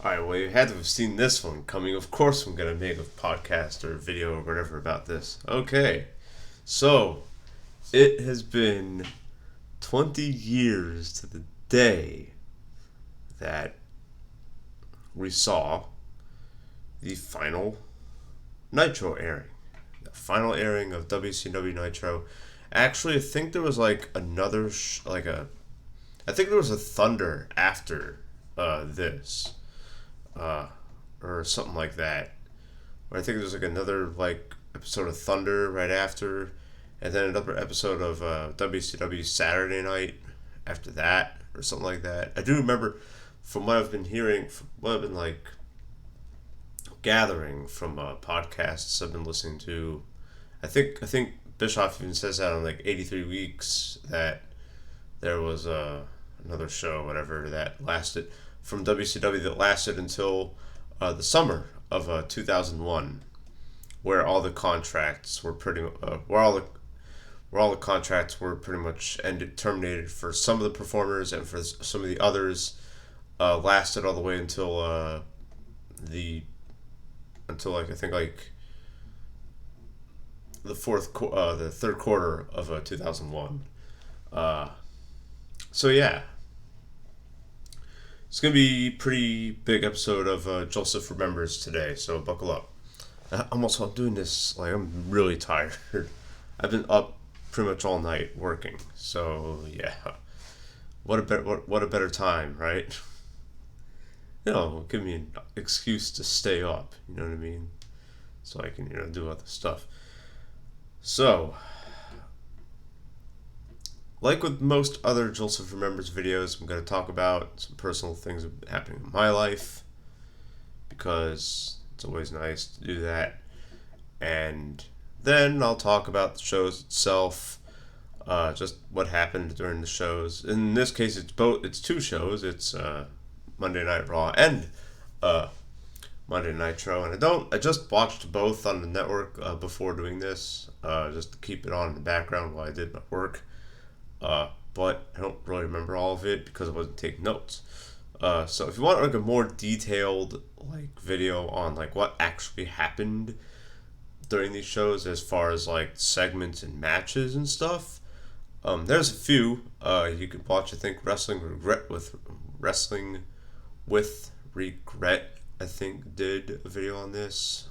Alright, well, you had to have seen this one coming. Of course, I'm going to make a podcast or video or whatever about this. Okay, so it has been 20 years to the day that we saw the final Nitro airing. The final airing of WCW Nitro. Actually, I think there was like another, I think there was a Thunder after this. Or something like that. Or I think there's like another episode of Thunder right after, and then another episode of WCW Saturday Night after that, or something like that. I do remember from what I've been hearing, from what I've been gathering from podcasts I've been listening to. I think Bischoff even says that on 83 Weeks that there was another show, whatever, that lasted from WCW that lasted until the summer of 2001, where all the contracts were where all the contracts were pretty much terminated for some of the performers, and for some of the others lasted all the way until I think the third quarter of 2001. So yeah. It's going to be a pretty big episode of Joelsuf Remembers today, so buckle up. I'm doing this, I'm really tired. I've been up pretty much all night working, so yeah. What a better time, right? Give me an excuse to stay up, you know what I mean? So I can, do other stuff. So, like with most other Joelsuf Remembers videos, I'm going to talk about some personal things happening in my life, because it's always nice to do that. And then I'll talk about the shows itself, just what happened during the shows. In this case, it's two shows. It's Monday Night Raw and Monday Nitro. And I just watched both on the network before doing this, just to keep it on in the background while I did my work. But I don't really remember all of it because I wasn't taking notes. So if you want a more detailed video on what actually happened during these shows, as far as segments and matches and stuff, there's a few you could watch. I think Wrestling with Regret, I think, did a video on this.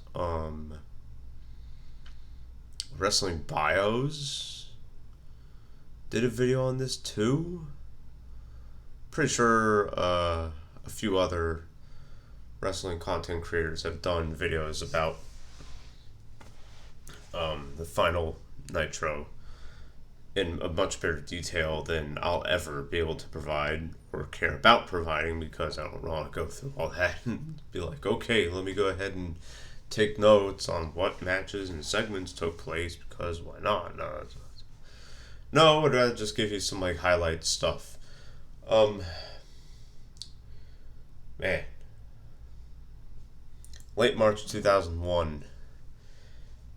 Wrestling Bios did a video on this too. Pretty sure a few other wrestling content creators have done videos about the final Nitro in a much better detail than I'll ever be able to provide or care about providing, because I don't want to go through all that and be like, okay, let me go ahead and take notes on what matches and segments took place, because why not? No, I'd rather just give you some highlight stuff. Man. Late March 2001.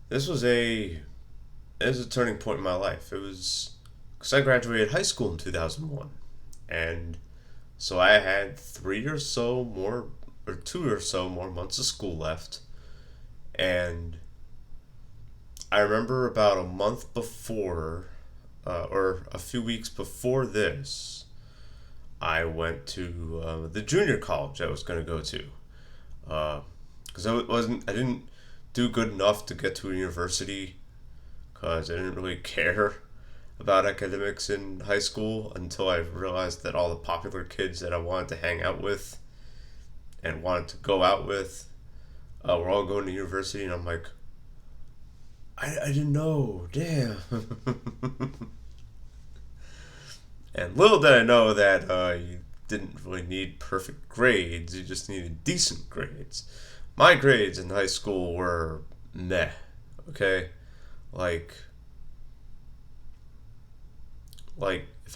This was a turning point in my life. It was because I graduated high school in 2001. And so I had 2 or so more months of school left. And I remember about a month before, or a few weeks before this, I went to the junior college I was going to go to, because I didn't do good enough to get to a university, because I didn't really care about academics in high school until I realized that all the popular kids that I wanted to hang out with and wanted to go out with were all going to university, and I'm like, I didn't know, damn. And little did I know that you didn't really need perfect grades, you just needed decent grades. My grades in high school were meh, okay? If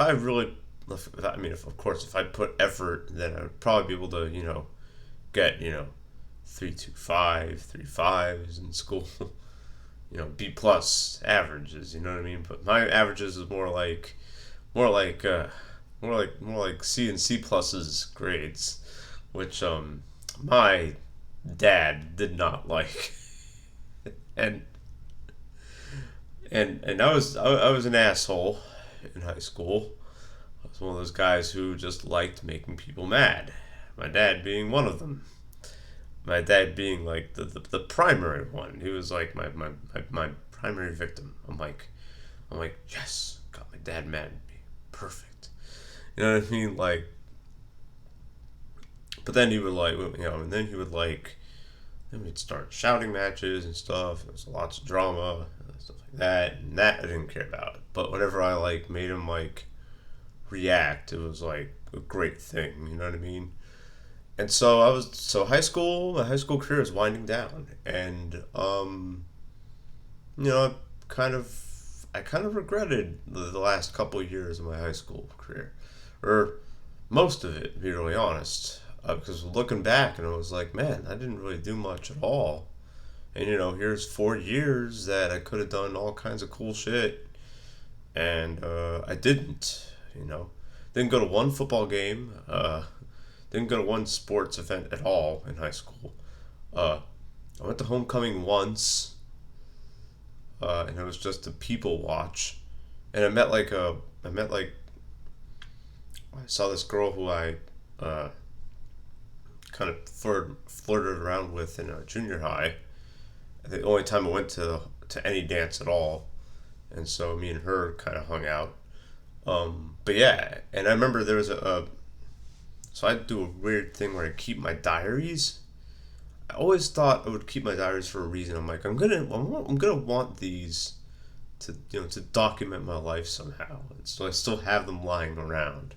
I really, if I put effort, then I would probably be able to, get, 3.25, 3.5s in school. B plus averages, you know what I mean? But my averages is more like C and C pluses grades, which my dad did not like. and and I was an asshole in high school. I was one of those guys who just liked making people mad. My dad being one of them. My dad being like the primary one. He was like my primary victim. I'm like, yes, got my dad mad at me. Perfect. You know what I mean? Like, but then he would like, and then he would like, then we'd start shouting matches and stuff. There was lots of drama and stuff like that, and that I didn't care about. But whenever I like made him like react, it was like a great thing. You know what I mean? And so my high school career is winding down, and you know, I kind of regretted the last couple of years of my high school career, or most of it, to be really honest. Because looking back, and I was like, man, I didn't really do much at all. And here's 4 years that I could have done all kinds of cool shit, and I didn't. Didn't go to one football game. Didn't go to one sports event at all in high school. I went to homecoming once, and it was just a people watch. And I saw this girl who I kind of flirted around with in junior high. The only time I went to any dance at all, and so me and her kind of hung out. But yeah, and I remember there was so I do a weird thing where I keep my diaries. I always thought I would keep my diaries for a reason. I'm like, I'm gonna want these to document my life somehow. And so I still have them lying around,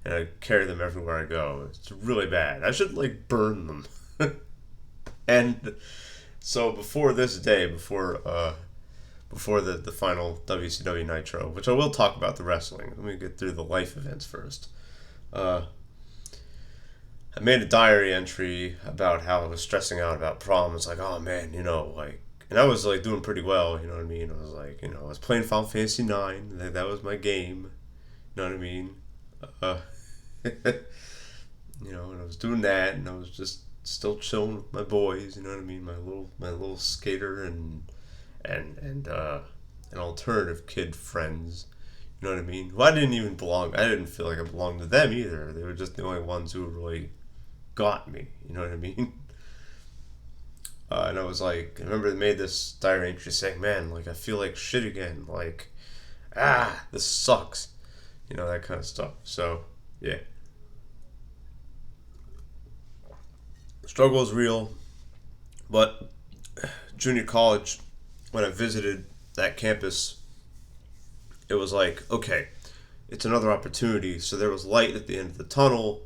and I carry them everywhere I go. It's really bad. I should like burn them. And so before this day, before the final WCW Nitro, which I will talk about the wrestling. Let me get through the life events first. I made a diary entry about how I was stressing out about prom. It's like, oh man, and I was like doing pretty well, you know what I mean? I was like, I was playing Final Fantasy 9. That was my game. You know what I mean? And I was doing that, and I was just still chilling with my boys, you know what I mean? My little skater and an alternative kid friends. You know what I mean? Well, I didn't even belong. I didn't feel like I belonged to them either. They were just the only ones who really got me. You know what I mean? And I was like, I remember they made this diary entry saying, man, like, I feel like shit again. Like, this sucks. That kind of stuff. So, yeah. The struggle is real. But junior college, when I visited that campus, it was like, okay, it's another opportunity. So there was light at the end of the tunnel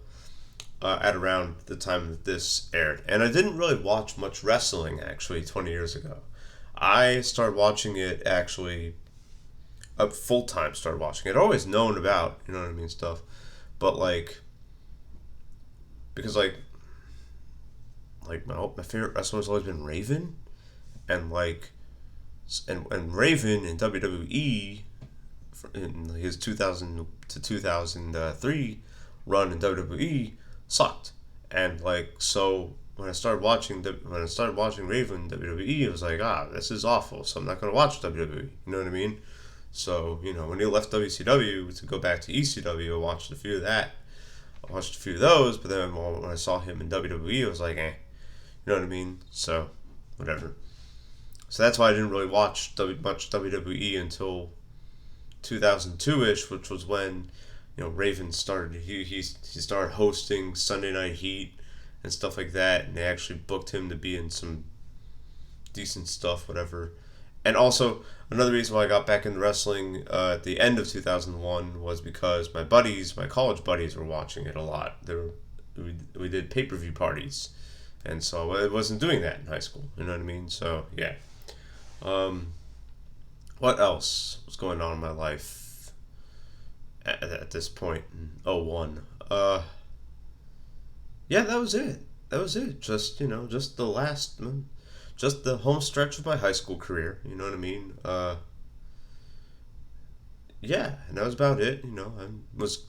at around the time that this aired. And I didn't really watch much wrestling, actually, 20 years ago. I started watching it, actually, full-time started watching it. I'd always known about, you know what I mean, stuff. But, like, because, like my favorite wrestler has always been Raven. And, like, and Raven in WWE, in his 2000 to 2003 run in WWE, sucked. And like, so when I started watching Raven WWE, it was like, this is awful, so I'm not gonna watch WWE. You know what I mean? So when he left WCW to go back to ECW, I watched a few of that. I watched a few of those, but then when I saw him in WWE, I was like, You know what I mean? So whatever. So that's why I didn't really watch much WWE until 2002-ish, which was when Raven started. He started hosting Sunday Night Heat and stuff like that, and they actually booked him to be in some decent stuff, whatever. And also another reason why I got back into wrestling at the end of 2001 was because my college buddies, were watching it a lot. We did pay-per-view parties, and so I wasn't doing that in high school. You know what I mean? So yeah. What else was going on in my life at this point in 01? Yeah, that was it. Just, just the home stretch of my high school career. You know what I mean? Yeah, and that was about it. I was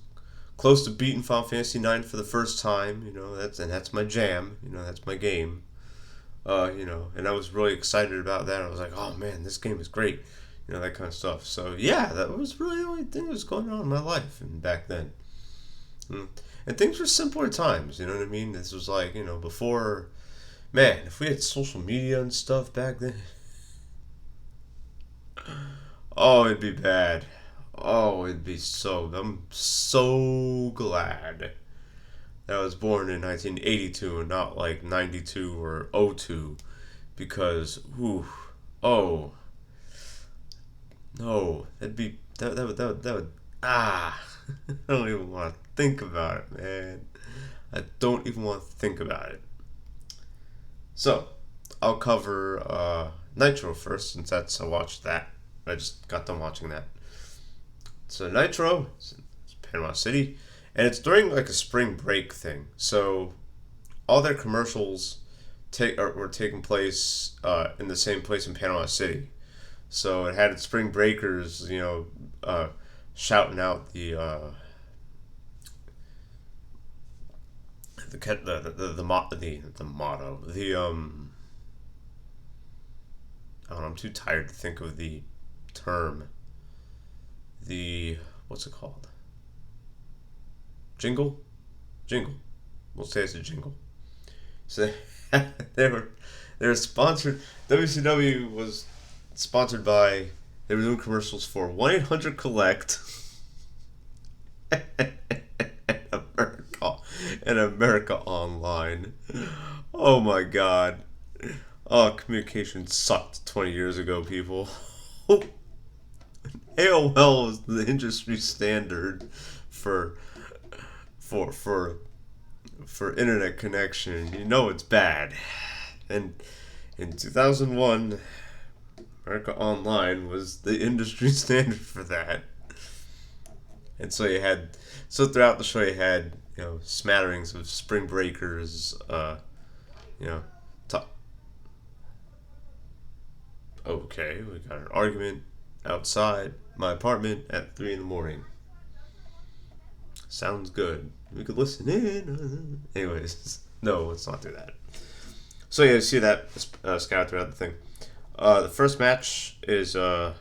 close to beating Final Fantasy 9 for the first time. That's my jam. That's my game. And I was really excited about that. I was like, oh man, this game is great. That kind of stuff. So yeah, that was really the only thing that was going on in my life and back then. And things were simpler times, you know what I mean? This was like, before, man, if we had social media and stuff back then, oh, it'd be bad. Oh, I'm so glad that I was born in 1982 and not like 92 or '02, because, oh, no, that would, I don't even want to think about it, man. I don't even want to think about it. So, I'll cover Nitro first, since I watched that. I just got done watching that. So Nitro, it's Panama City, and it's during like a spring break thing. So all their commercials were taking place in the same place in Panama City. So it had its spring breakers, shouting out the motto. I don't know, I'm too tired to think of the term. What's it called? Jingle? We'll say it's a jingle. So they were sponsored. WCW was sponsored by. They were doing commercials for 1-800-COLLECT and America Online. Oh my God. Oh, communication sucked 20 years ago, people. AOL was the industry standard for internet connection. It's bad. And in 2001, America Online was the industry standard for that. And so throughout the show you had, smatterings of spring breakers, okay, we got an argument outside my apartment at 3 in. Sounds good. We could listen in. Anyways, no, let's not do that. So yeah, you see that scattered throughout the thing. The first match actually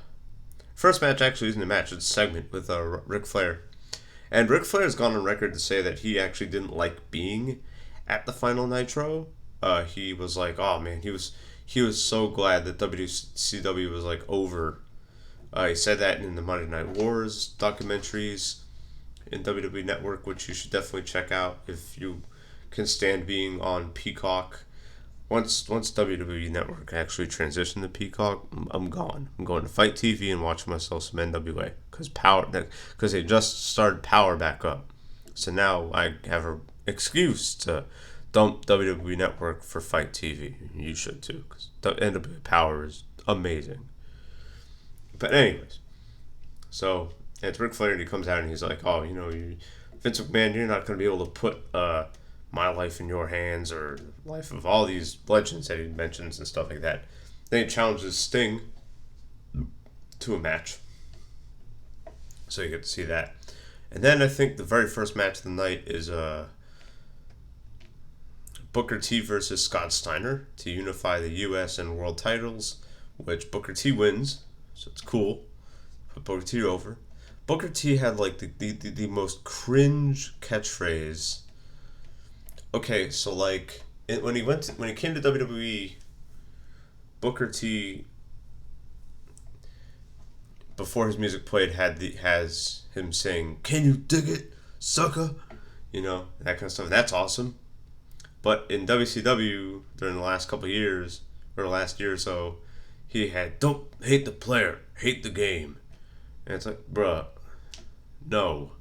isn't a match, it's a segment with Ric Flair. And Ric Flair has gone on record to say that he actually didn't like being at the final Nitro. He was like, oh man, he was so glad that WCW was like over. He said that in the Monday Night Wars documentaries in WWE Network, which you should definitely check out if you can stand being on Peacock. Once WWE Network actually transitioned to Peacock, I'm gone. I'm going to Fight TV and watching myself some NWA because they just started Power back up. So now I have an excuse to dump WWE Network for Fight TV. You should too, because NWA Power is amazing. But anyways, so it's Ric Flair, and he comes out and he's like, oh, Vince McMahon, you're not going to be able to put my life in your hands, or the life of all these legends that he mentions and stuff like that. Then he challenges Sting to a match. So you get to see that. And then I think the very first match of the night is Booker T versus Scott Steiner to unify the U.S. and world titles, which Booker T wins. So it's cool. Put Booker T over. Booker T had like the most cringe catchphrase. Okay, so like when he came to WWE, Booker T, before his music played, has him saying, "Can you dig it, sucker?" That kind of stuff. And that's awesome. But in WCW during the last couple of years, or the last year or so, he had, "Don't hate the player, hate the game." And it's like, bruh, no.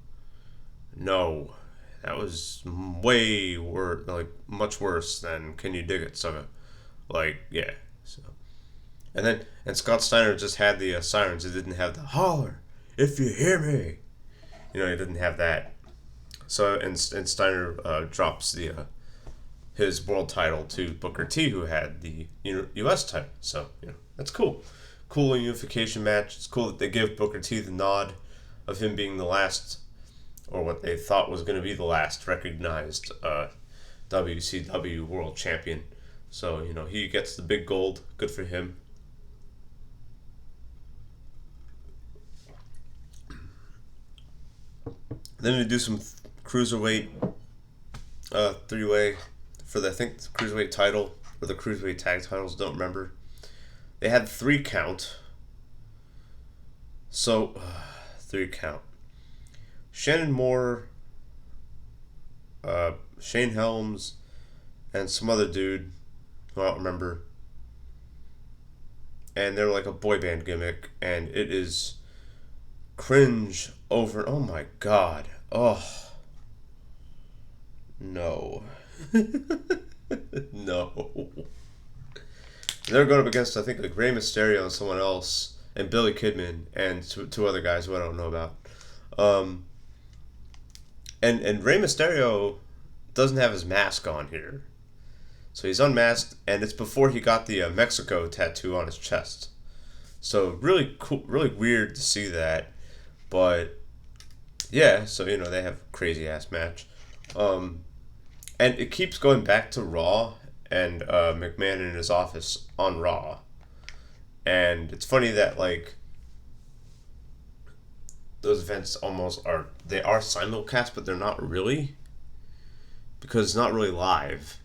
That was way worse, like much worse than "Can you dig it, sucker?" Like, yeah. So, and Scott Steiner just had the sirens. It didn't have the "holler if you hear me." He didn't have that. So and Steiner drops his world title to Booker T, who had the U.S. title. So that's cool. Cool unification match. It's cool that they give Booker T the nod of him being the last or what they thought was going to be the last recognized WCW World Champion. So, he gets the big gold. Good for him. Then they do some cruiserweight three-way for the, I think, the cruiserweight title or the cruiserweight tag titles. Don't remember. They had 3 count. So 3 count. Shannon Moore, Shane Helms, and some other dude who I don't remember. And they're like a boy band gimmick, and it is cringe over. Oh my god. Oh. No. No. They're going up against, I think, like Rey Mysterio and someone else, and Billy Kidman, and two other guys who I don't know about. And Rey Mysterio doesn't have his mask on here. So he's unmasked, and it's before he got the Mexico tattoo on his chest. So really cool, really weird to see that. But yeah, so they have a crazy ass match. And it keeps going back to Raw and McMahon in his office on Raw. And it's funny that like those events almost are simulcast, but they're not really, because it's not really live.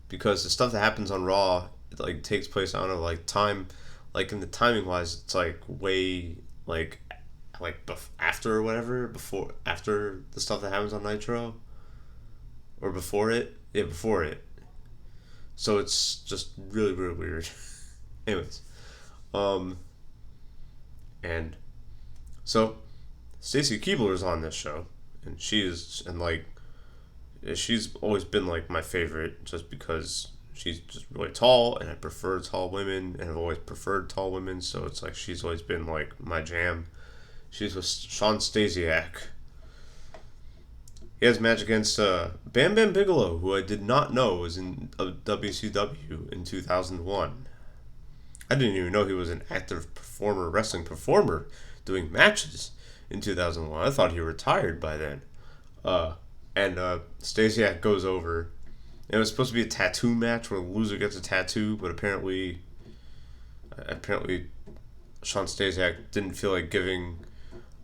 Because the stuff that happens on Raw, it like takes place, I don't know, like time, like in the timing wise, it's like way like after or whatever, after the stuff that happens on Nitro, or before it, before it. So it's just really, really weird. Anyways, and so Stacy Keibler is on this show, and she's always been like my favorite, just because she's just really tall, and I prefer tall women, and I've always preferred tall women, so it's like she's always been like my jam. She's with Sean Stasiak. He has a match against Bam Bam Bigelow, who I did not know was in WCW in 2001. I didn't even know he was an active wrestling performer, doing matches in 2001. I thought he retired by then. And Stasiak goes over. It was supposed to be a tattoo match where the loser gets a tattoo, but apparently Sean Stasiak didn't feel like giving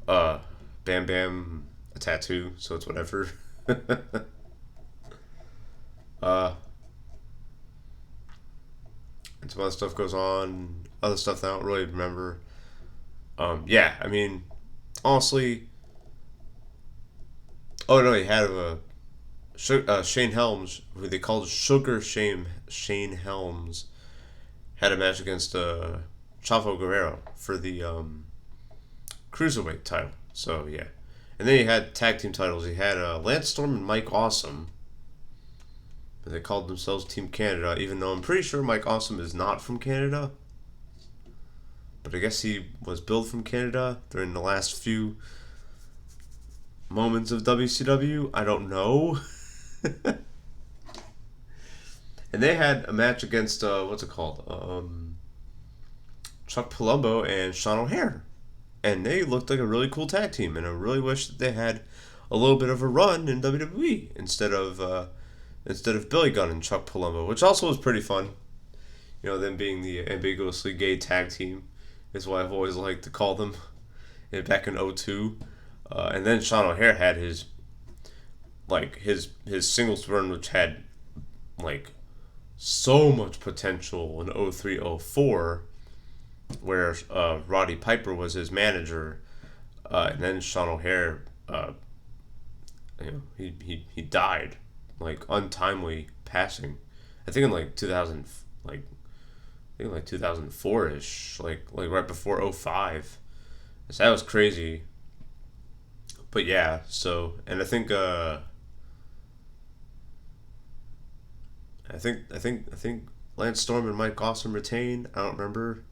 Bam Bam a tattoo, so it's whatever. And some other stuff goes on. Other stuff that I don't really remember. Yeah, I mean, honestly. Oh no, he had Shane Helms, who they called Sugar Shane Helms, had a match against Chavo Guerrero for the cruiserweight title. So yeah, and then he had tag team titles. He had Lance Storm and Mike Awesome. They called themselves Team Canada, even though I'm pretty sure Mike Awesome is not from Canada. But I guess he was billed from Canada during the last few moments of WCW. I don't know. And they had a match against what's it called? Chuck Palumbo and Sean O'Haire, and they looked like a really cool tag team. And I really wish that they had a little bit of a run in WWE instead of Billy Gunn and Chuck Palumbo, which also was pretty fun. Them being the ambiguously gay tag team is what I've always liked to call them. Back in 2002. And then Sean O'Haire had his singles run, which had like so much potential in 2003-2004, where Roddy Piper was his manager, and then Sean O'Haire, he died, like untimely passing. I think in like 2000, like 2004ish, like right before 2005. So that was crazy. But yeah, so, and I think Lance Storm and Mike Awesome retained. I don't remember.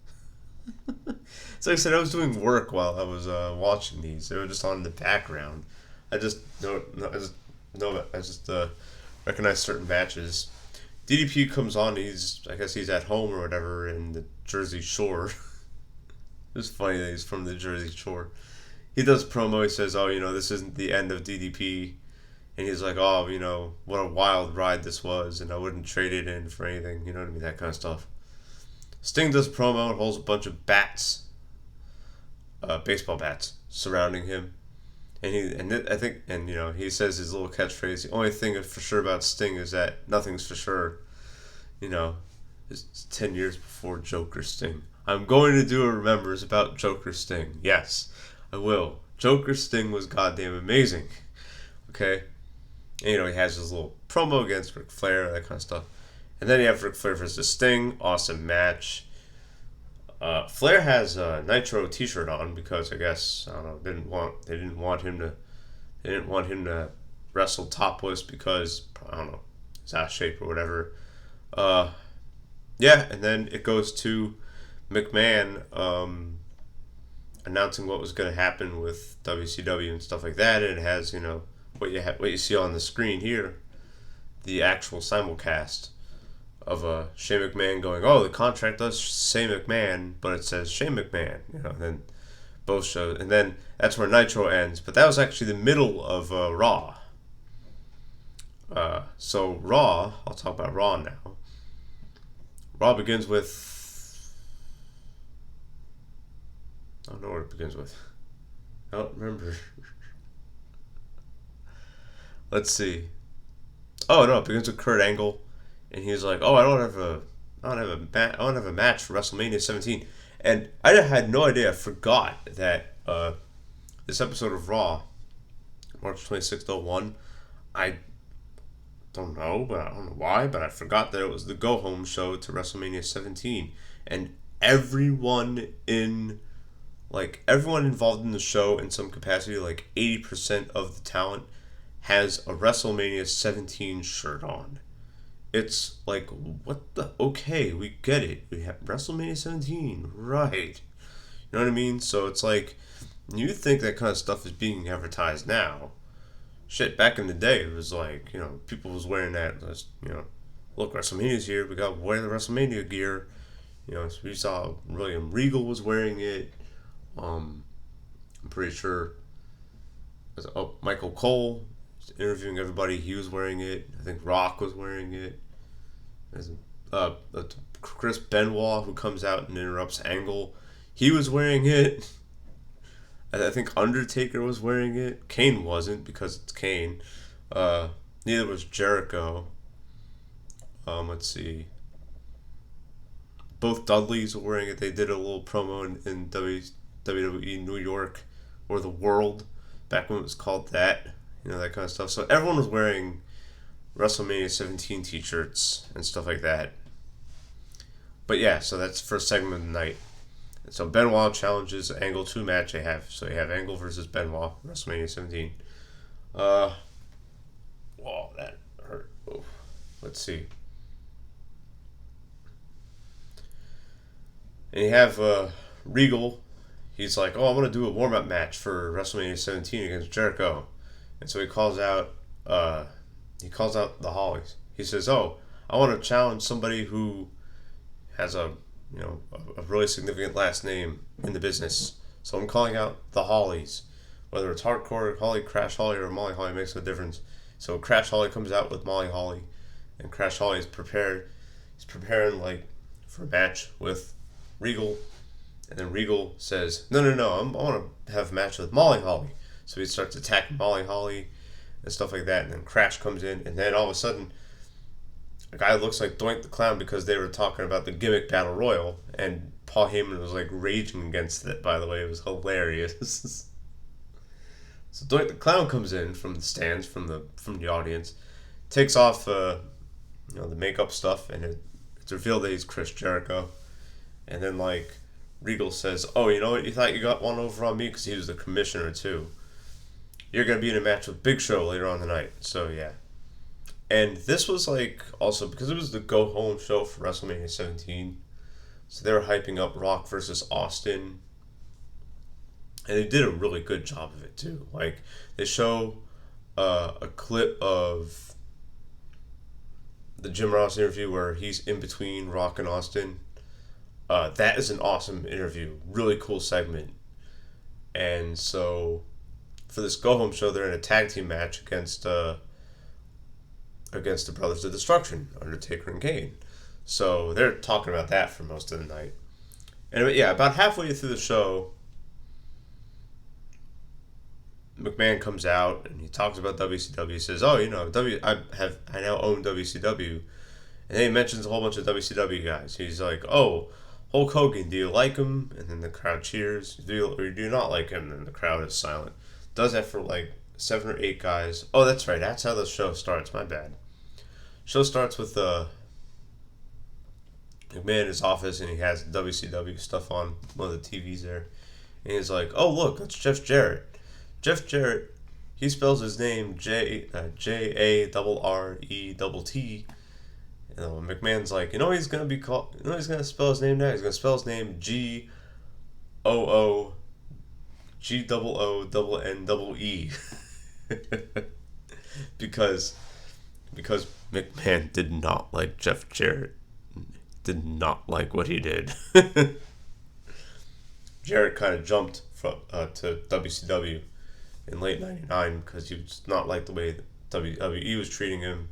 So like I said, I was doing work while I was watching these. They were just on in the background. I just recognize certain matches. DDP comes on. I guess he's at home or whatever in the Jersey Shore. It's funny that he's from the Jersey Shore. he does promo. He says, "Oh, this isn't the end of DDP," and he's like, "Oh, what a wild ride this was, and I wouldn't trade it in for anything." You know what I mean? That kind of stuff. Sting does promo and holds a bunch of bats, baseball bats, surrounding him, and I think, he says his little catchphrase. The only thing for sure about Sting is that nothing's for sure. You know, it's 10 years before Joker Sting. I'm going to do a remembers about Joker Sting. Yes, I will. Joker Sting was goddamn amazing. Okay? And, he has his little promo against Ric Flair, that kind of stuff. And then you have Ric Flair versus Sting. Awesome match. Flair has a Nitro T-shirt on because I guess I don't know they didn't want him to wrestle topless because I don't know his ass shape or whatever. Yeah, and then it goes to McMahon announcing what was going to happen with WCW and stuff like that, and it has what you see on the screen here, the actual simulcast of Shane McMahon going, "Oh, the contract does say McMahon, but it says Shane McMahon." Then both shows, and then that's where Nitro ends. But that was actually the middle of Raw. So Raw, I'll talk about Raw now. Raw begins with, I don't know what it begins with. I don't remember. Let's see. Oh no, it begins with Kurt Angle, and he's like, "Oh, I don't have a match for WrestleMania 17," and I had no idea. I forgot that this episode of Raw, March 26th, 01, I don't know, but I don't know why, but I forgot that it was the go home show to WrestleMania 17, and everyone involved in the show in some capacity, like 80% of the talent, has a WrestleMania 17 shirt on. It's like, what the? Okay, we get it. We have WrestleMania 17, right? You know what I mean? So it's like, you think that kind of stuff is being advertised now. Shit, back in the day, it was like, people was wearing that, look, WrestleMania's here, we got to wear the WrestleMania gear. So we saw William Regal was wearing it. I'm pretty sure Michael Cole was interviewing everybody, he was wearing it. I think Rock was wearing it. There's Chris Benoit, who comes out and interrupts Angle, he was wearing it. I think Undertaker was wearing it. Kane wasn't because it's Kane. Neither was Jericho. Let's see. Both Dudleys were wearing it. They did a little promo in WWE New York, or the World, back when it was called that. That kind of stuff. So everyone was wearing WrestleMania 17 t-shirts and stuff like that. But yeah, so that's the first segment of the night. So Benoit challenges Angle to a match they have. So you have Angle versus Benoit, WrestleMania 17. Whoa, that hurt. Oh, let's see. And you have Regal. He's like, "Oh, I'm gonna do a warm-up match for WrestleMania 17 against Jericho," and so he calls out the Hollies. He says, "Oh, I want to challenge somebody who has a really significant last name in the business. So I'm calling out the Hollies. Whether it's Hardcore Holly, Crash Holly, or Molly Holly makes no difference." So Crash Holly comes out with Molly Holly, and Crash Holly is prepared. He's preparing for a match with Regal, and then Regal says, "No, I want to have a match with Molly Holly." So he starts attacking Molly Holly and stuff like that, and then Crash comes in, and then all of a sudden, a guy looks like Doink the Clown, because they were talking about the gimmick battle royal, and Paul Heyman was raging against it. By the way, it was hilarious. So Doink the Clown comes in from the stands, from the audience, takes off the makeup stuff, and it's revealed that he's Chris Jericho. And then Regal says, "Oh, you know what? You thought you got one over on me," because he was the commissioner too. "You're gonna be in a match with Big Show later on the night." So yeah. And this was also because it was the go home show for WrestleMania 17, so they were hyping up Rock versus Austin, and they did a really good job of it too. They show a clip of the Jim Ross interview where he's in between Rock and Austin. That is an awesome interview, really cool segment. And so for this go home show, they're in a tag team match against the Brothers of Destruction, Undertaker and Kane. So they're talking about that for most of the night. And yeah, about halfway through the show, McMahon comes out and he talks about WCW. He says, "Oh, I now own WCW," and then he mentions a whole bunch of WCW guys. He's like, "Oh, Hulk Hogan, do you like him?" And then the crowd cheers. Do you or do you not like him? And the crowd is silent. Does that for like 7 or 8 guys. Oh, that's right. That's how the show starts. My bad. Show starts with McMahon in his office, and he has WCW stuff on one of the TVs there. And he's like, "Oh, look, that's Jeff Jarrett. Jeff Jarrett, he spells his name Jarrett. McMahon's like, he's gonna be called. He's gonna spell his name now. He's gonna spell his name GOOGNNE because McMahon did not like Jeff Jarrett. Did not like what he did. Jarrett kind of jumped to WCW in late '99 because he was not like the way that WWE was treating him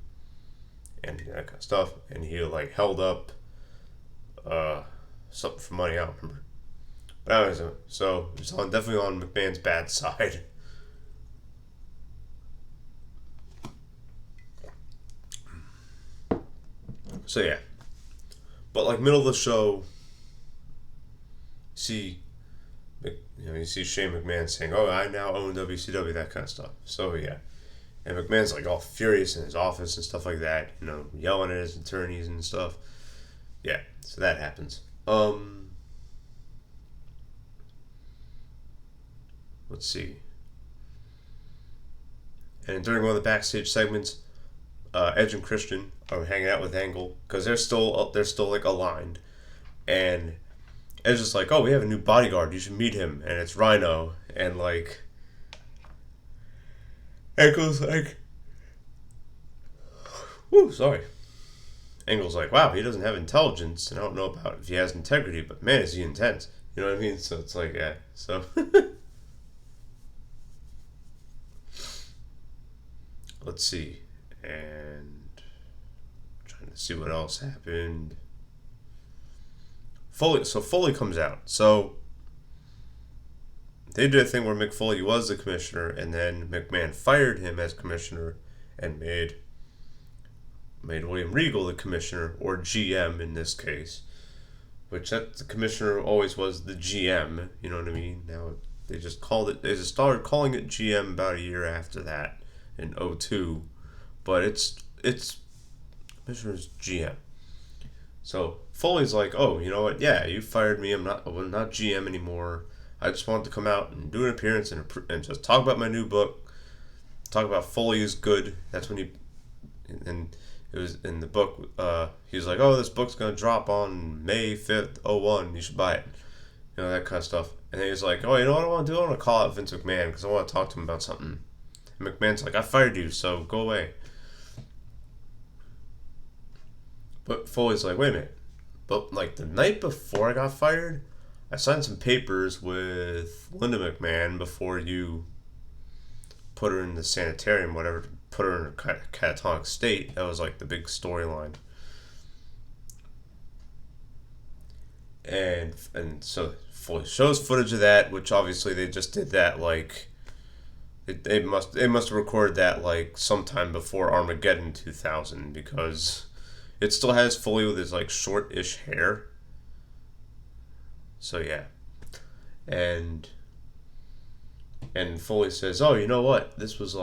and that kind of stuff. And he held up something for money. I don't remember. But anyways, so it's definitely on McMahon's bad side. So yeah. But middle of the show, you see Shane McMahon saying, "Oh, I now own WCW," that kind of stuff. So yeah, and McMahon's all furious in his office and stuff like that, yelling at his attorneys and stuff. Yeah, so that happens. Let's see. And during one of the backstage segments, Edge and Christian are hanging out with Angle because they're still aligned, and Edge is like, "Oh, we have a new bodyguard. You should meet him." And it's Rhino, and Angle's like, "Whoo, sorry." Angle's like, "Wow, he doesn't have intelligence, and I don't know about if he has integrity, but man, is he intense." You know what I mean? So it's like, yeah. So let's see, and trying to see what else happened. Foley comes out. So they did a thing where Mick Foley was the commissioner, and then McMahon fired him as commissioner and made William Regal the commissioner, or GM in this case. Which the commissioner always was the GM, you know what I mean? Now they just started calling it GM about a year after that in 2002. But it's commissioner's GM. So Foley's like, "Oh, you know what? Yeah, you fired me. I'm not GM anymore. I just wanted to come out and do an appearance and just talk about my new book. Talk about Foley is good." That's when and it was in the book. He was like, "Oh, this book's gonna drop on May 5th, 2001. You should buy it." That kind of stuff. And then he was like, "Oh, you know what I want to do? I want to call out Vince McMahon because I want to talk to him about something." And McMahon's like, "I fired you, so go away." But Foley's like, "Wait a minute. But the night before I got fired, I signed some papers with Linda McMahon before you put her in the sanitarium, whatever, put her in a catatonic state." That was the big storyline. And so Foley shows footage of that, which obviously they just did that they must have recorded that sometime before Armageddon 2000, because it still has Foley with his short-ish hair. So yeah. And Foley says, "Oh, you know what? This was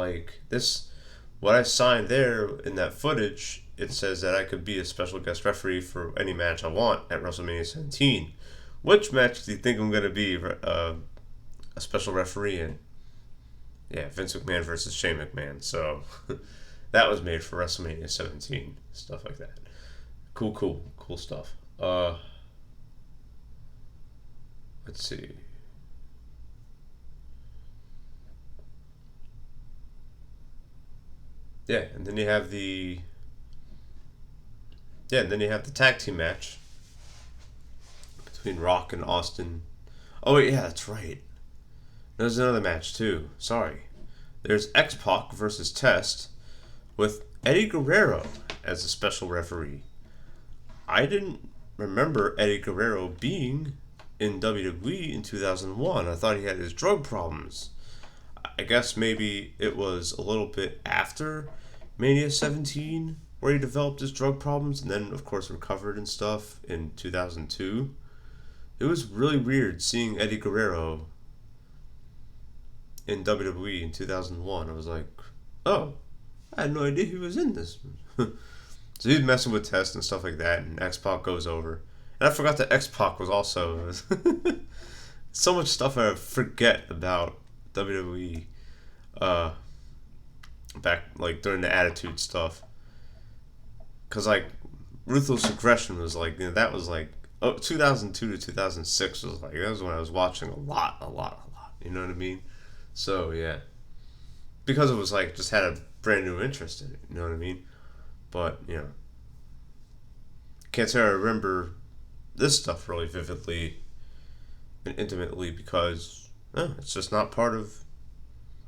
what I signed there in that footage. It says that I could be a special guest referee for any match I want at WrestleMania 17. Which match do you think I'm going to be a special referee in?" Yeah, Vince McMahon versus Shane McMahon. So that was made for WrestleMania 17. Stuff like that. Cool stuff. Let's see. Yeah, and then you have the tag team match between Rock and Austin. Oh wait, yeah, that's right. There's another match too. Sorry. There's X-Pac versus Test with Eddie Guerrero as a special referee. I didn't remember Eddie Guerrero being in WWE in 2001. I thought he had his drug problems. I guess maybe it was a little bit after Mania 17 where he developed his drug problems and then, of course, recovered and stuff in 2002. It was really weird seeing Eddie Guerrero in WWE in 2001. I was like, oh, I had no idea he was in this. So he's messing with Test and stuff like that, and X-Pac goes over. And I forgot that X-Pac was also... so much stuff I forget about WWE back, like, during the Attitude stuff. Because, like, Ruthless Aggression was, like, you know, that was, like... 2002 to 2006 was, like, that was when I was watching a lot. You know what I mean? So, yeah. Because it was, like, just had a brand new interest in it. You know what I mean? But, you know. Can't say I remember this stuff really vividly and intimately because it's just not part of...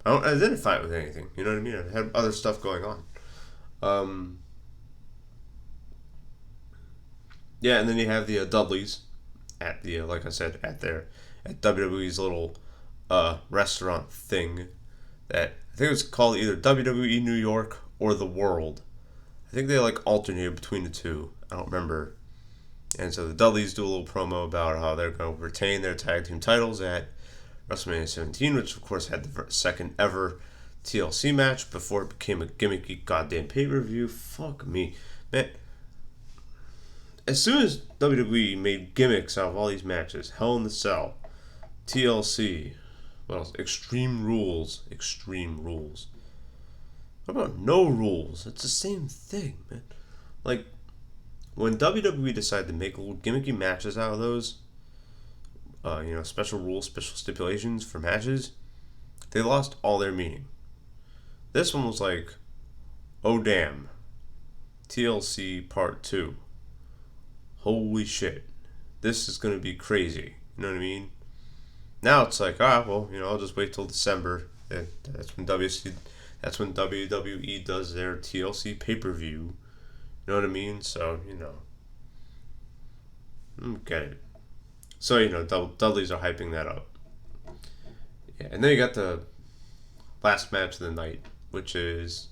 I don't identify it with anything. You know what I mean? I had other stuff going on. Yeah, and then you have the Dudleys at the, like I said, at WWE's little restaurant thing that I think it was called either WWE New York or The World. I think they like alternated between the two. I don't remember. And so the Dudleys do a little promo about how they're going to retain their tag team titles at WrestleMania 17, which of course had the second ever TLC match before it became a gimmicky goddamn pay-per-view. Fuck me. Man, as soon as WWE made gimmicks out of all these matches, Hell in the Cell, TLC, what else? Extreme Rules. What about No Rules? It's the same thing, man. Like, when WWE decided to make little gimmicky matches out of those, special rules, special stipulations for matches, they lost all their meaning. This one was like, oh damn, TLC Part 2. Holy shit, this is going to be crazy. You know what I mean? Now it's like, I'll just wait till December. That's when WWE does their TLC pay-per-view. You know what I mean? So, get it. So, Dudleys are hyping that up. Yeah, and then you got the last match of the night, which is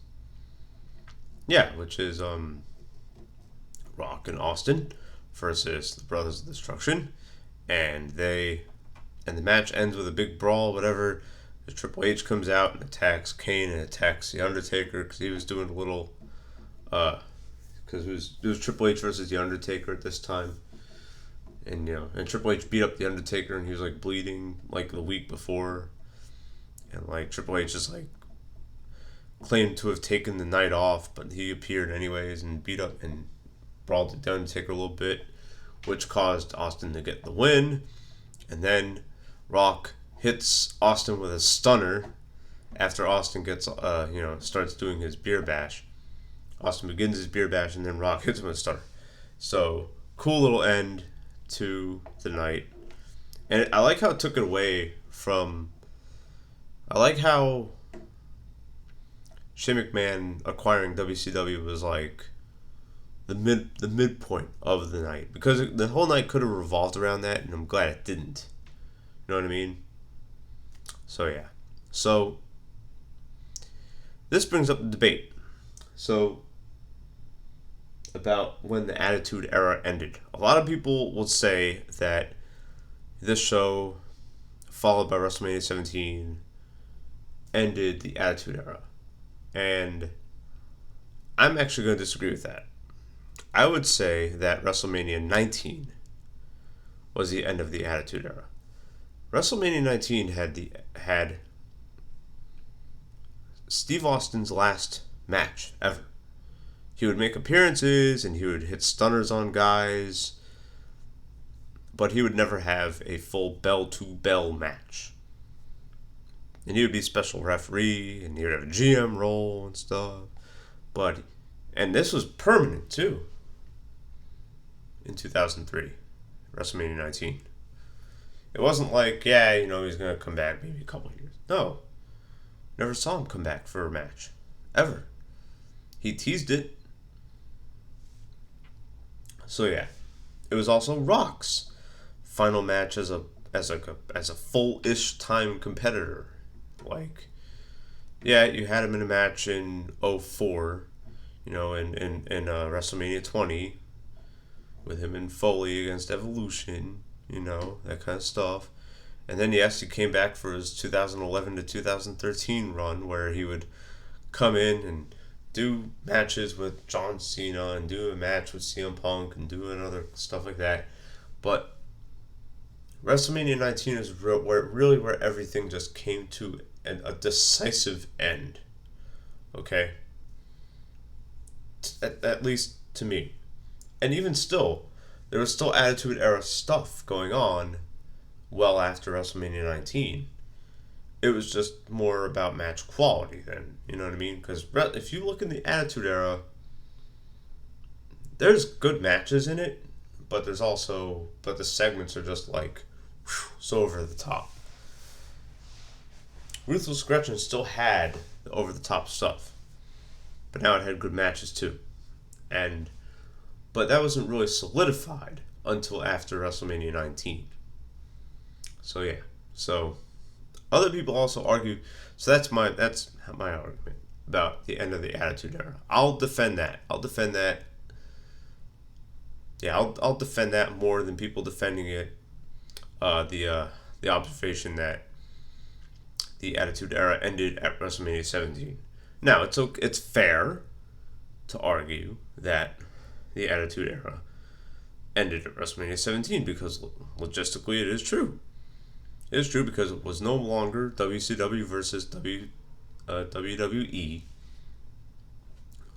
Rock and Austin versus the Brothers of Destruction. And the match ends with a big brawl, whatever. The Triple H comes out and attacks Kane and attacks The Undertaker because he was doing a little, because it was Triple H versus The Undertaker at this time. And, and Triple H beat up The Undertaker and he was, like, bleeding, like, the week before. And, like, Triple H just, like, claimed to have taken the night off, but he appeared anyways and beat up and brawled The Undertaker a little bit, which caused Austin to get the win. And then Rock hits Austin with a stunner after Austin gets, starts doing his beer bash. Austin begins his beer bash and then Rock hits him with a stunner. So, cool little end to the night. And I like how it took it away from... I like how Shane McMahon acquiring WCW was like the midpoint of the night. Because the whole night could have revolved around that, and I'm glad it didn't. You know what I mean? So, yeah. So, this brings up the debate. So, about when the Attitude Era ended. A lot of people will say that this show, followed by WrestleMania 17, ended the Attitude Era. And I'm actually going to disagree with that. I would say that WrestleMania 19 was the end of the Attitude Era. WrestleMania 19 had Steve Austin's last match ever. He would make appearances and he would hit stunners on guys, but he would never have a full bell-to-bell match. And he would be special referee, and he would have a GM role and stuff. And this was permanent too. In 2003, WrestleMania 19. It wasn't like, yeah, he's going to come back maybe a couple of years. No. Never saw him come back for a match. Ever. He teased it. So yeah. It was also Rock's final match as a full-ish time competitor. Like, yeah, you had him in a match in 04, in WrestleMania 20, with him and Foley against Evolution, that kind of stuff. And then, yes, he came back for his 2011 to 2013 run, where he would come in and do matches with John Cena and do a match with CM Punk and do another stuff like that. But WrestleMania 19 is where everything just came to a decisive end. Okay? At least to me. And even still, there was still Attitude Era stuff going on well after WrestleMania 19. It was just more about match quality then. You know what I mean? Because if you look in the Attitude Era, there's good matches in it, but the segments are just like, so over the top. Ruthless Aggression still had the over the top stuff, but now it had good matches too. But that wasn't really solidified until after WrestleMania 19. So yeah. So other people also argue. So that's my argument about the end of the Attitude Era. I'll defend that. Yeah, I'll defend that more than people defending it. The observation that the Attitude Era ended at WrestleMania 17. Now, it's fair to argue that the Attitude Era ended at WrestleMania 17 because logistically it is true. It is true because it was no longer WCW versus WWE.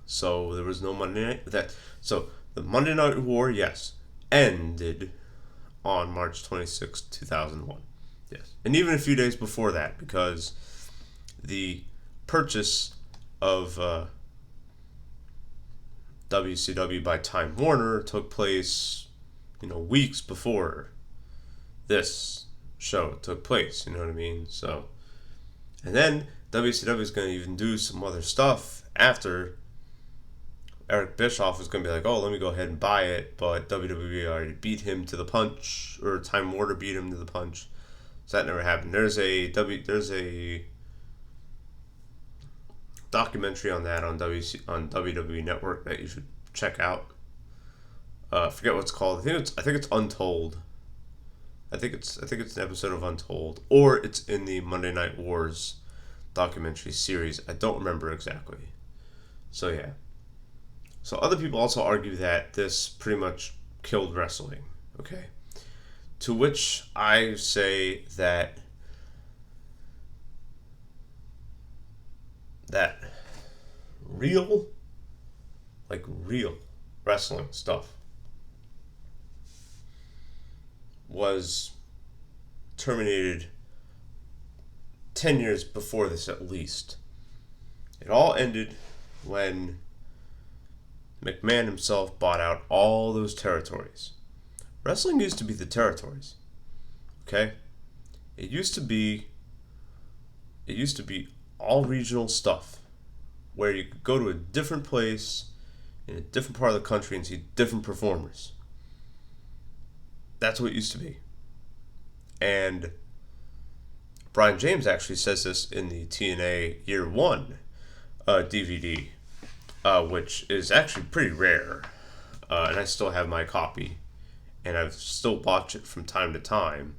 So there was no Monday Night. So the Monday Night War, yes, ended on March 26, 2001. Yes. And even a few days before that, because the purchase of WCW by Time Warner took place, weeks before this show took place, you know what I mean? So, and then WCW is going to even do some other stuff after. Eric Bischoff was going to be like, oh, let me go ahead and buy it, but WWE already beat him to the punch, or Time Warner beat him to the punch. So that never happened. There's a documentary on that on WWE Network that you should check out. I forget what it's called. I think it's Untold. I think it's an episode of Untold, or it's in the Monday Night Wars documentary series. I don't remember exactly. So yeah. So other people also argue that this pretty much killed wrestling. Okay. To which I say that real wrestling stuff was terminated 10 years before this at least. It all ended when McMahon himself bought out all those territories. Wrestling used to be the territories. Okay? It used to be all regional stuff where you could go to a different place in a different part of the country and see different performers. That's what it used to be. And Brian James actually says this in the TNA Year 1 DVD, which is actually pretty rare. And I still have my copy, and I've still watched it from time to time.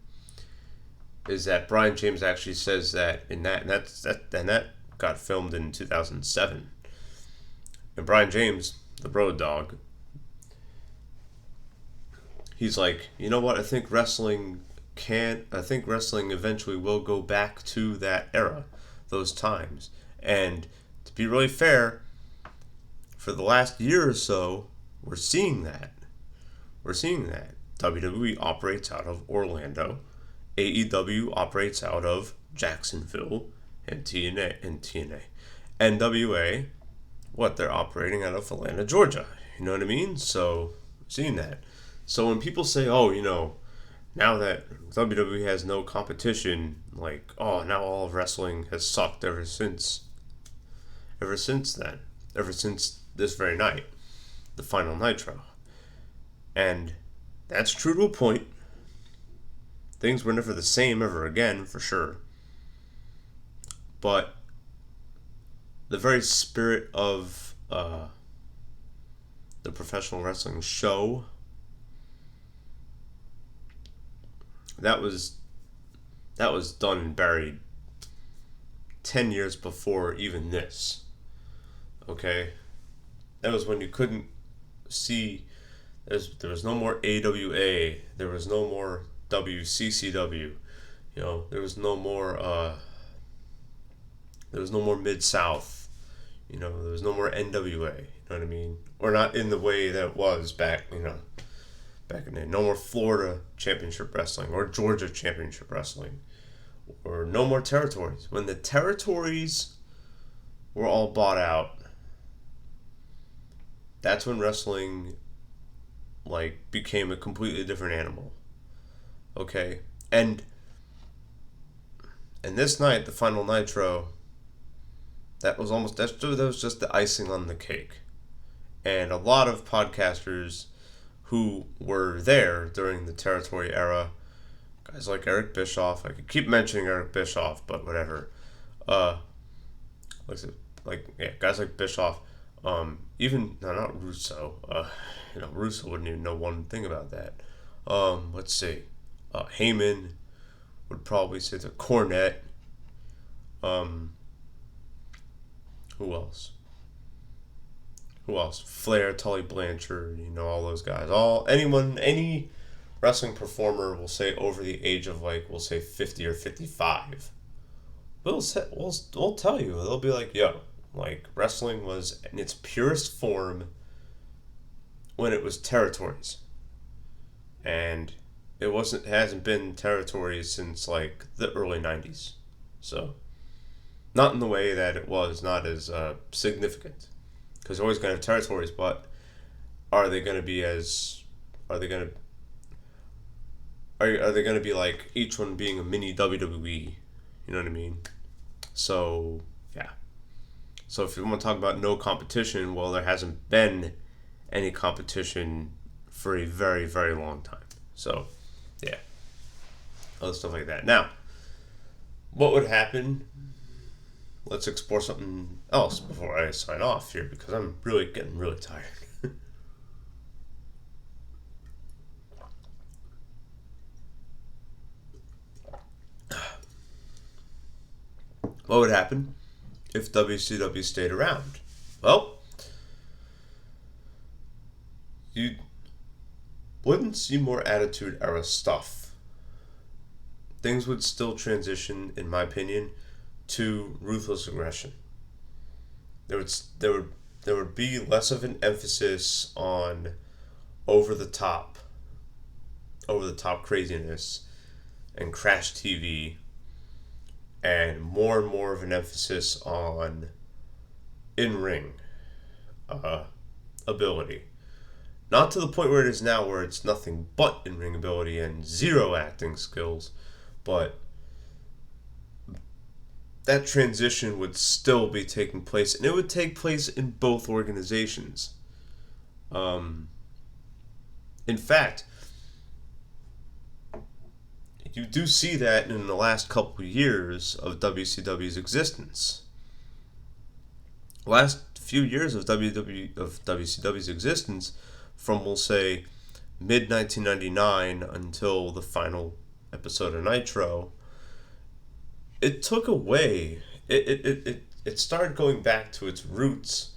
Is that Brian James actually says that in that, and that got filmed in 2007. And Brian James, the Road Dogg, he's like, you know what? I think wrestling eventually will go back to that era, those times. And to be really fair, for the last year or so, we're seeing that. WWE operates out of Orlando. AEW operates out of Jacksonville and TNA. NWA, they're operating out of Atlanta, Georgia. You know what I mean? So, seeing that. So when people say, now that WWE has no competition, like, oh, now all of wrestling has sucked ever since then, ever since this very night, the final Nitro. And that's true to a point. Things were never the same ever again, for sure. But the very spirit of the professional wrestling show, that was done and buried 10 years before even this. Okay? That was when you couldn't see, there was no more AWA, there was no more WCCW, there was no more Mid-South, there was no more NWA, you know what I mean? Or not in the way that it was back in the day. No more Florida Championship Wrestling or Georgia Championship Wrestling, or no more territories. When the territories were all bought out, that's when wrestling became a completely different animal. Okay? And this night, the final Nitro, that was just the icing on the cake. And a lot of podcasters who were there during the territory era, guys like Eric Bischoff, I could keep mentioning Eric Bischoff, but whatever. Guys like Bischoff, not Russo. Russo wouldn't even know one thing about that. Let's see. Heyman would probably say the Cornette. Who else? Flair, Tully Blanchard, all those guys. Any wrestling performer will say over the age of, we'll say 50 or 55. We'll tell you. They'll be like, yo, wrestling was in its purest form when it was territories. And it hasn't been territories since, the early 90s. So, not in the way that it was, not as significant. Because they're always going to have territories, but are they going to be like each one being a mini WWE? You know what I mean? So, yeah. So if you want to talk about no competition, well, there hasn't been any competition for a very, very long time. So, yeah. Other stuff like that. Now, what would happen? Let's explore something else before I sign off here, because I'm getting really tired. What would happen if WCW stayed around? Well, you wouldn't see more Attitude Era stuff. Things would still transition, in my opinion, to ruthless aggression. There would be less of an emphasis on over the top craziness and crash TV, and more of an emphasis on in-ring ability. Not to the point where it is now, where it's nothing but in-ring ability and zero acting skills, but that transition would still be taking place, and it would take place in both organizations. In fact, you do see that in the last couple of years of WCW's existence. Last few years of WCW's existence, from, we'll say, mid-1999 until the final episode of Nitro, it took away, it started going back to its roots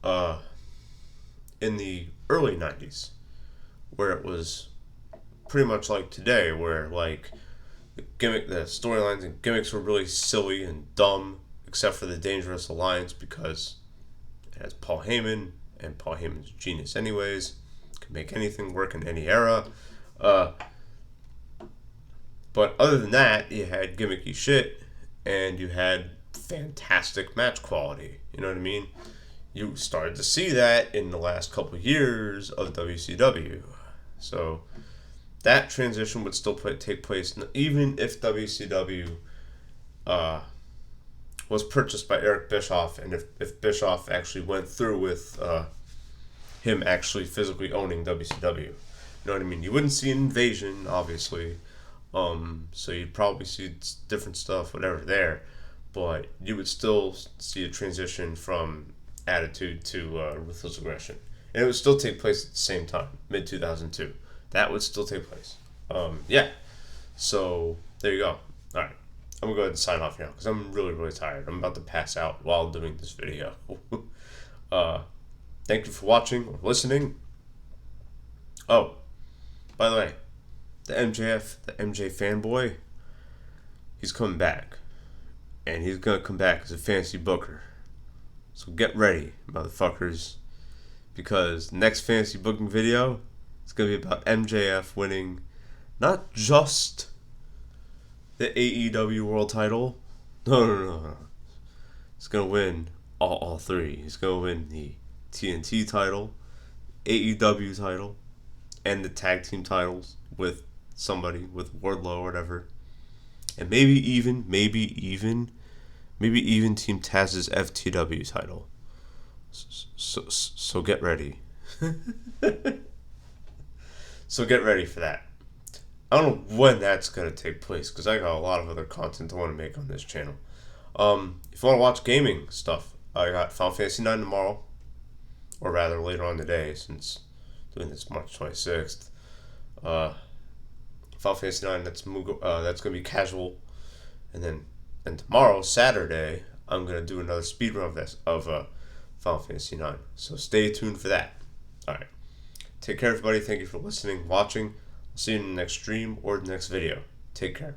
in the early 90s, where it was pretty much like today, where the storylines and gimmicks were really silly and dumb, except for the Dangerous Alliance, because it has Paul Heyman, and Paul Heyman's a genius anyways, can make anything work in any era. But other than that, you had gimmicky shit, and you had fantastic match quality. You know what I mean? You started to see that in the last couple of years of WCW. So, that transition would still take place even if WCW was purchased by Eric Bischoff, and if Bischoff actually went through with him actually physically owning WCW. You know what I mean? You wouldn't see an invasion, obviously. So you'd probably see different stuff, whatever, there. But you would still see a transition from Attitude to Ruthless Aggression. And it would still take place at the same time, mid-2002. That would still take place. Yeah. So, there you go. Alright. I'm going to go ahead and sign off now, because I'm really, really tired. I'm about to pass out while doing this video. Thank you for watching or listening. Oh, by the way, the MJ fanboy, he's coming back. And he's going to come back as a fantasy booker. So get ready, motherfuckers. Because the next fantasy booking video is going to be about MJF winning not just the AEW World title. No. He's going to win all three. He's going to win the TNT title, AEW title, and the tag team titles with somebody, with Wardlow or whatever. And maybe even Team Taz's FTW title. So get ready. So get ready for that. I don't know when that's going to take place, because I got a lot of other content I want to make on this channel. If you want to watch gaming stuff, I got Final Fantasy 9 tomorrow. Or rather, later on today, since doing this March 26th. Final Fantasy 9, that's going to be casual. And then tomorrow, Saturday, I'm going to do another speedrun of Final Fantasy 9. So stay tuned for that. Alright. Take care, everybody. Thank you for listening, watching. I'll see you in the next stream or the next video. Take care.